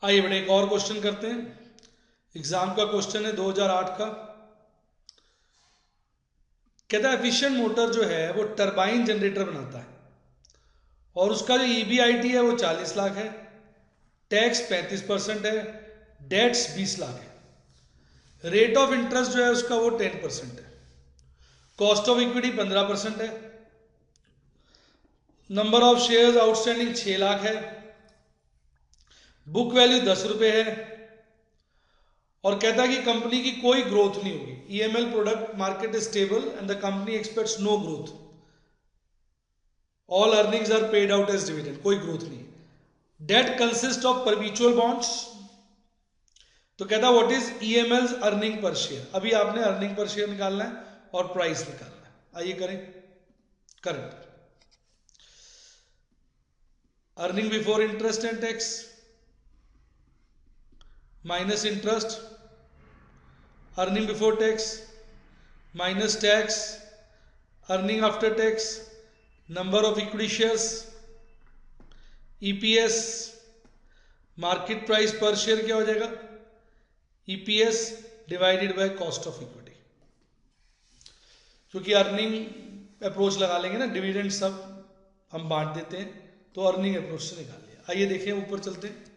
आइए बेटा एक और क्वेश्चन करते हैं। एग्जाम का क्वेश्चन है 2008 का। कहता है एफिशिएंट मोटर जो है वो टरबाइन जनरेटर बनाता है और उसका जो ईबीआईटी है वो 40 लाख है, टैक्स 35% है, डेट्स 20 लाख है, रेट ऑफ इंटरेस्ट जो है उसका वो 10% है, कॉस्ट ऑफ इक्विटी 15% है, number of shares outstanding 6 lakh है, बुक वैल्यू 10 रुपये है और कहता है कि कंपनी की कोई ग्रोथ नहीं होगी। EML product market is stable and the company expects no growth, all earnings are paid out as dividend, कोई ग्रोथ नहीं। Debt consist of perpetual bonds. तो कहता है what is EML earning per share. अभी आपने earning per share निकालना है और प्राइस निकालना है। आइए करें। Current earning before interest and tax minus interest, earning before tax minus tax, earning after tax, number of equity shares, EPS, market price पर शेयर क्या हो जाएगा, EPS divided by cost of equity. क्योंकि earning approach लगा लेंगे ना, dividend सब हम बांट देते हैं, तो अर्निंग अप्रोच से निकाल लिया। आइए देखें, ऊपर चलते हैं।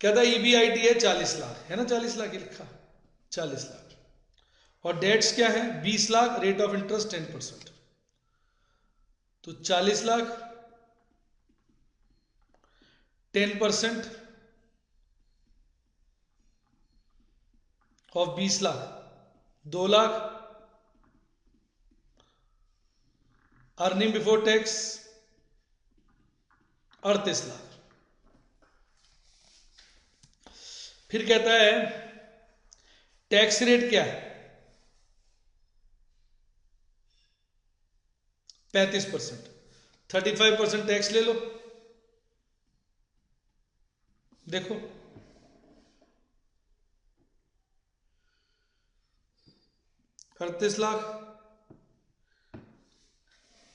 कहता है ईबीआईटी है 40 लाख, है ना, 40 लाख ही लिखा, 40 लाख, और डेट्स क्या है 20 लाख, रेट ऑफ इंटरेस्ट 10%। तो 40 lakh 10% of 20 lakh 2 lakh, earning before tax 38 lakh. फिर कहता है टैक्स रेट क्या है 35%, 35% टैक्स ले लो। देखो 38 लाख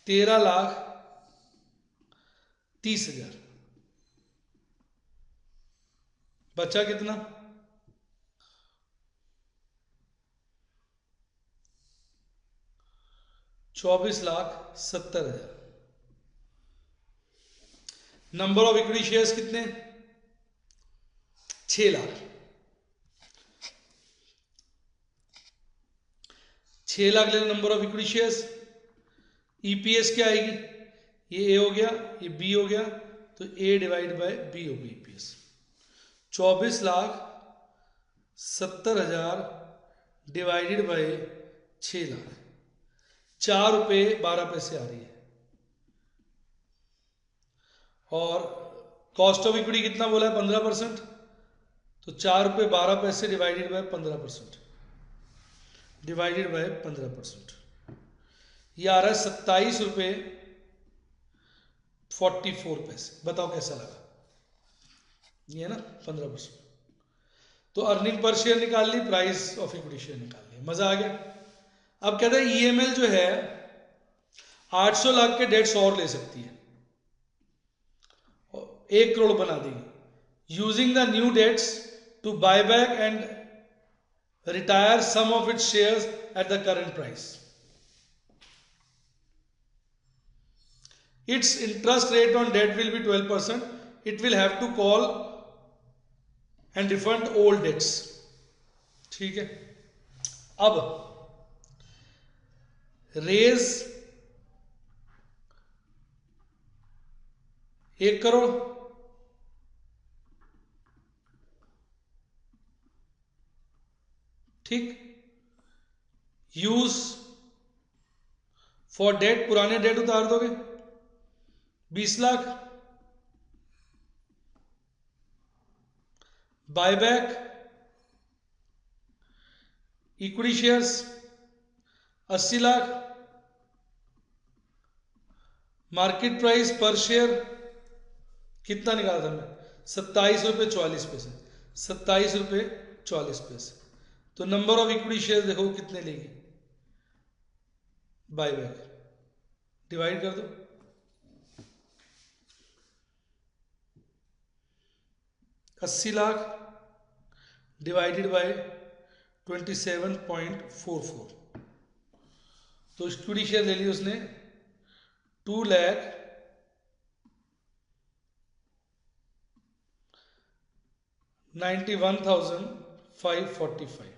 13,30,000, बचा कितना 24,70,000। नंबर ऑफ इक्विटी शेयर्स कितने 6 लाख, 6 लाख ले लो number of equity shares. EPS क्या आएगी, ये ए हो गया, ये बी हो गया, तो ए डिवाइड बाय बी हो गई ईपीएस। 24,70,000 डिवाइडेड बाय 6 लाख, 4 रुपये 12 पैसे आ रही है। और कॉस्ट ऑफ इक्विटी कितना बोला है 15%, तो 4 रुपये 12 पैसे डिवाइडेड बाय 15%, डिवाइडेड बाय 15%, ये आ रहा है 27 रुपये 44 पैसे। बताओ कैसा लगा, ये है ना 15%। तो अर्निंग पर शेयर निकाल ली, प्राइस ऑफ इक्विटी शेयर निकाल ली, मजा आ गया। अब कहते हैं ईएमएल जो है 800 लाख के डेट्स और ले सकती है, 1 करोड़ बना देगी, using the new debts to buy back and retire some of its shares at the current price. Its interest rate on debt will be 12%. It will have to call and refund old debts. ठीक है। अब raise 1 crore, ठीक, use for date, पुराने date उतार दोगे 20 lakh, buyback equity shares 80 lakh, market price पर share कितना निकाला था मैं 27 रुपये 44 पैसे, 27 रुपये 44 पैसे। तो नंबर ऑफ इक्विटी शेयर देखो कितने लेगी, बायबैक डिवाइड कर दो, 80 लाख डिवाइडेड बाय 27.44, तो इक्विटी शेयर ले ली उसने 2,91,545।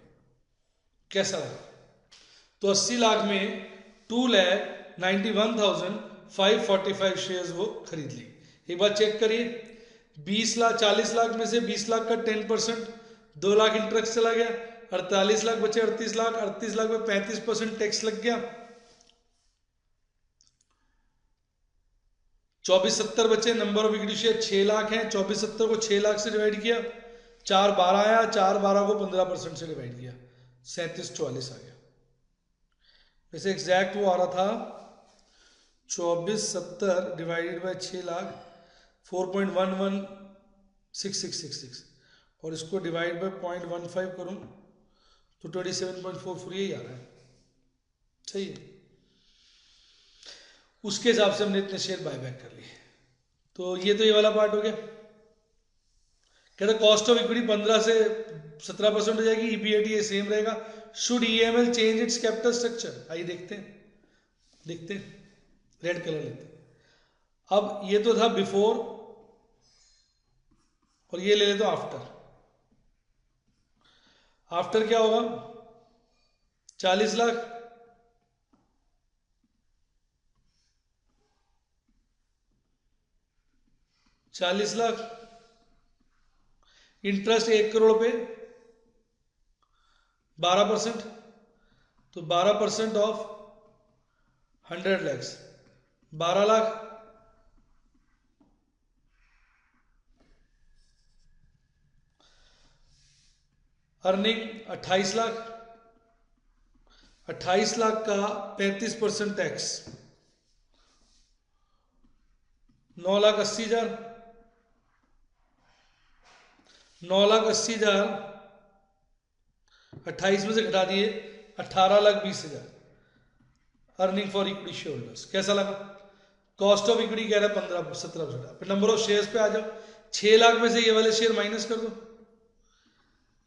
कैसा लगा? तो 80 लाख में 2,91,545 शेयर्स वो खरीद ली। एक बार चेक करिए, 20 लाख 40 लाख में से 20 लाख का 10%, 2 लाख इंटरेस्ट चला गया, 48 लाख बचे 38 लाख, 38 लाख में 35% टैक्स लग गया, 2470 बचे। Number of equity share 6 lakh है, 2470 को 6 लाख से डिवाइड किया, 412 आया, 412 को 15% से डिवाइड किया, 3744 आ गया। वैसे एग्जैक्ट वो आ रहा था 2470 डिवाइडेड बाय 6 लाख 4.116666, और इसको डिवाइड बाय 0.15 करूं तो 27.44 यही आ रहा है। सही है। उसके हिसाब से हमने इतने शेयर बायबैक कर लिए। तो ये वाला पार्ट हो गया। कहते कॉस्ट ऑफ इक्विटी 15 से 17% हो जाएगी, ईपीएटी सेम रहेगा। Should EML change it's capital structure? आइए देखते हैं रेड कलर लेते हैं। अब ये तो था बिफोर, और ये ले लेते आफ्टर। आफ्टर क्या होगा? 40 लाख, 40 लाख, इंटरेस्ट 1 करोड़ पे 12%, तो 12% ऑफ 100 लैक्स 12 लाख, अर्निंग 28 लाख, 28 लाख का 35% टैक्स 9,80,000, 9,80,000 28 में से घटा दिए 18,20,000 earning for equity share holders. कैसा लगा? कॉस्ट ऑफ इक्विटी कह रहा है 15-17%। फिर नंबर ऑफ शेयर्स पे आ जाओ, 6 लाख में से ये वाले शेयर माइनस कर दो,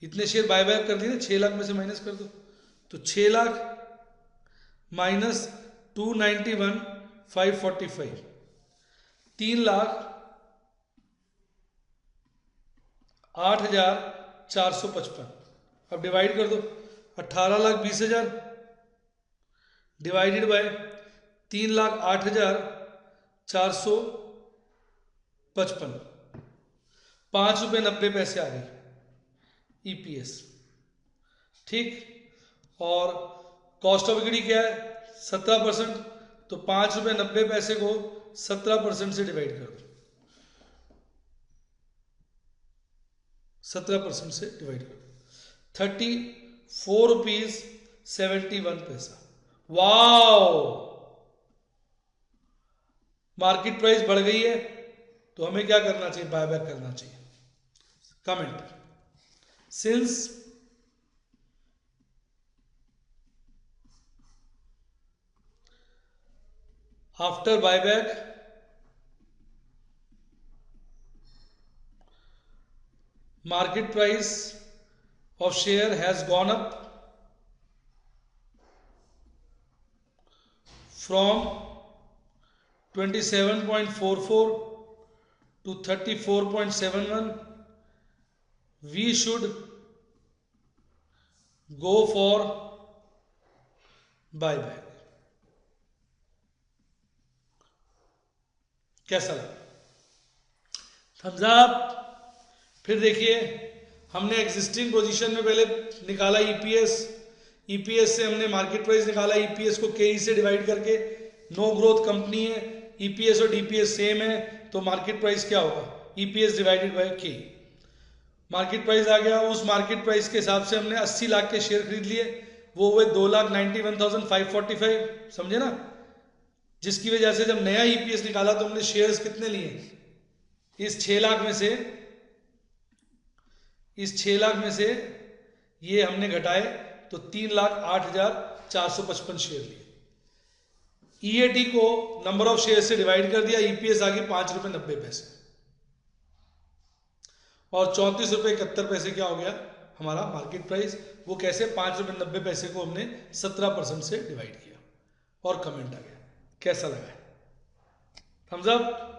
इतने शेयर बाय बैक कर दिए ना, 6 लाख में से माइनस कर दो, तो 6 लाख माइनस 291,545, 3,08,455। अब डिवाइड कर दो, 18,20,000 डिवाइडेड बाय 3,08,455, 5.90 आ गई ईपीएस। ठीक, और कॉस्ट ऑफ इक्विटी क्या है? 17%, तो 5.90 को 17% से डिवाइड कर दो, 17% से डिवाइड कर दो, 34.71 रुपीज। वाओ, मार्केट प्राइस बढ़ गई है, तो हमें क्या करना चाहिए? बायबैक करना चाहिए। Comment, since after buyback market price of share has gone up from 27.44 to 34.71, we should go for buyback। कैसा लगा? Thumbs up. फिर देखिए, हमने एग्जिस्टिंग पोजीशन में पहले निकाला ईपीएस, ईपीएस से हमने मार्केट प्राइस निकाला, ईपीएस को केई से डिवाइड करके, नो ग्रोथ कंपनी है, ईपीएस और डीपीएस सेम है, तो मार्केट प्राइस क्या होगा? ईपीएस डिवाइडेड बाय के। मार्केट प्राइस आ गया, उस मार्केट प्राइस के हिसाब से हमने 80 लाख के शेयर खरीद लिए, वो हुए 2,91,545, समझे ना? जिसकी वजह से जब नया ईपीएस निकाला तो हमने शेयर्स कितने लिए? इस 6 लाख में से, इस 6 लाख में से ये हमने घटाए तो 3,08,455 शेयर लिए। ईएटी को नंबर ऑफ शेयर से डिवाइड कर दिया, ईपीएस आ गई 5.90 रुपए। और 34 रुपये 71 पैसे क्या हो गया हमारा मार्केट प्राइस। वो कैसे, 5 रुपये 90 पैसे को हमने 17% से डिवाइड किया। और कमेंट आ गया, कैसा लगा है, थम्स अप।